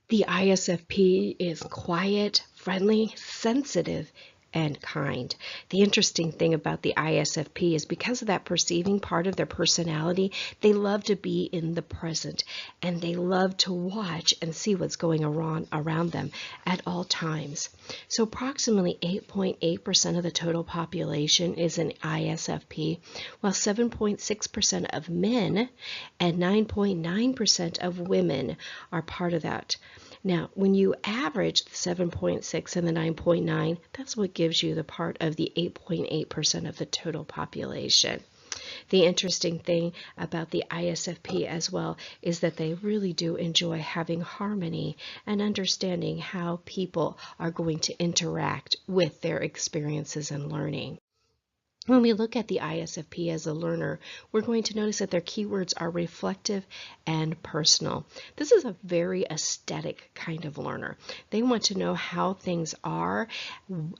The ISFP is quiet, friendly, sensitive, and kind. The interesting thing about the ISFP is because of that perceiving part of their personality, they love to be in the present and they love to watch and see what's going on around them at all times. So approximately 8.8% of the total population is an ISFP, while 7.6% of men and 9.9% of women are part of that. Now, when you average the 7.6 and the 9.9, that's what gives you the part of the 8.8% of the total population. The interesting thing about the ISFP as well is that they really do enjoy having harmony and understanding how people are going to interact with their experiences and learning. When we look at the ISFP as a learner, we're going to notice that their keywords are reflective and personal. This is a very aesthetic kind of learner. They want to know how things are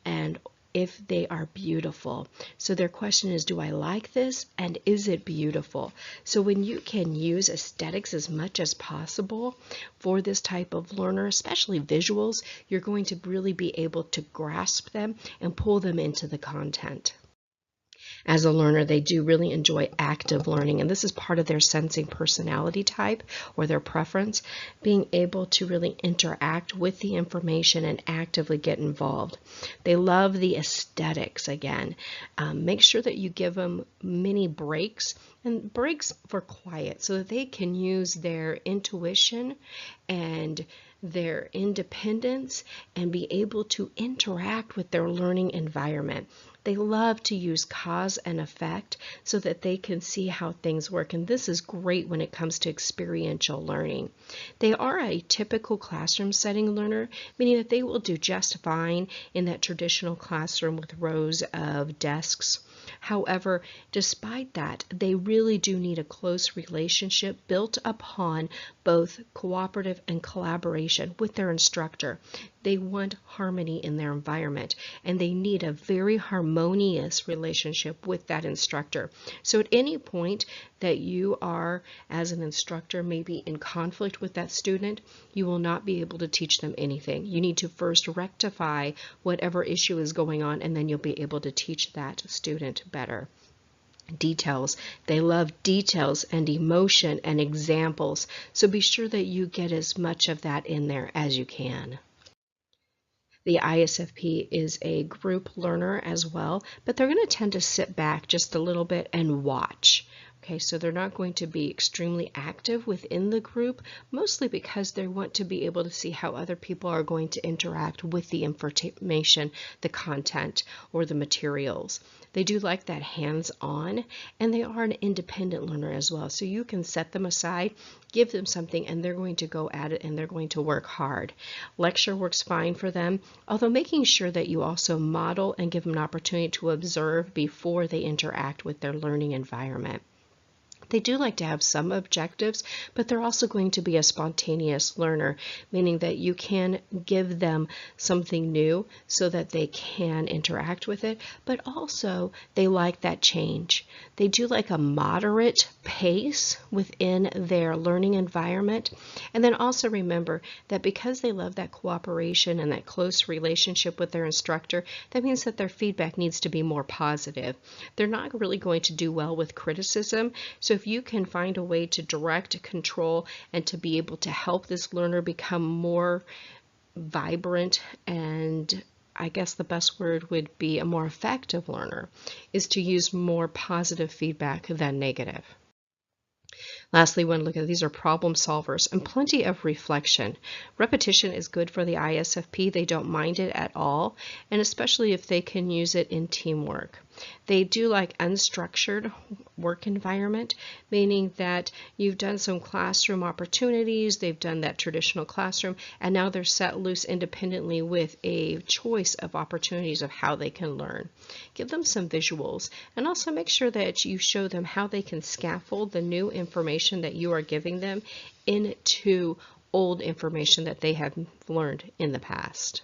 and if they are beautiful. So their question is, do I like this and is it beautiful? So when you can use aesthetics as much as possible for this type of learner, especially visuals, you're going to really be able to grasp them and pull them into the content. As a learner, they do really enjoy active learning, and this is part of their sensing personality type or their preference, being able to really interact with the information and actively get involved. They love the aesthetics again. Make sure that you give them mini breaks, and breaks for quiet so that they can use their intuition and their independence and be able to interact with their learning environment. They love to use cause and effect so that they can see how things work, and this is great when it comes to experiential learning. They are a typical classroom setting learner, meaning that they will do just fine in that traditional classroom with rows of desks. However, despite that, they really do need a close relationship built upon both cooperative and collaboration with their instructor. They want harmony in their environment, and they need a very harmonious relationship with that instructor. So at any point that you are, as an instructor, maybe in conflict with that student, you will not be able to teach them anything. You need to first rectify whatever issue is going on, and then you'll be able to teach that student better. Details. They love details and emotion and examples, so be sure that you get as much of that in there as you can. The ISFP is a group learner as well, but they're going to tend to sit back just a little bit and watch. Okay, so they're not going to be extremely active within the group, mostly because they want to be able to see how other people are going to interact with the information, the content, or the materials. They do like that hands-on, and they are an independent learner as well. So you can set them aside, give them something, and they're going to go at it and they're going to work hard. Lecture works fine for them, although making sure that you also model and give them an opportunity to observe before they interact with their learning environment. They do like to have some objectives, but they're also going to be a spontaneous learner, meaning that you can give them something new so that they can interact with it, but also they like that change. They do like a moderate pace within their learning environment. And then also remember that because they love that cooperation and that close relationship with their instructor, that means that their feedback needs to be more positive. They're not really going to do well with criticism, so if you can find a way to direct, control, and to be able to help this learner become more vibrant, and I guess the best word would be a more effective learner, is to use more positive feedback than negative. Lastly, we want to look at these are problem solvers and plenty of reflection. Repetition is good for the ISFP. They don't mind it at all, and especially if they can use it in teamwork. They do like unstructured work environment, meaning that you've done some classroom opportunities, they've done that traditional classroom, and now they're set loose independently with a choice of opportunities of how they can learn. Give them some visuals, and also make sure that you show them how they can scaffold the new information that you are giving them into old information that they have learned in the past.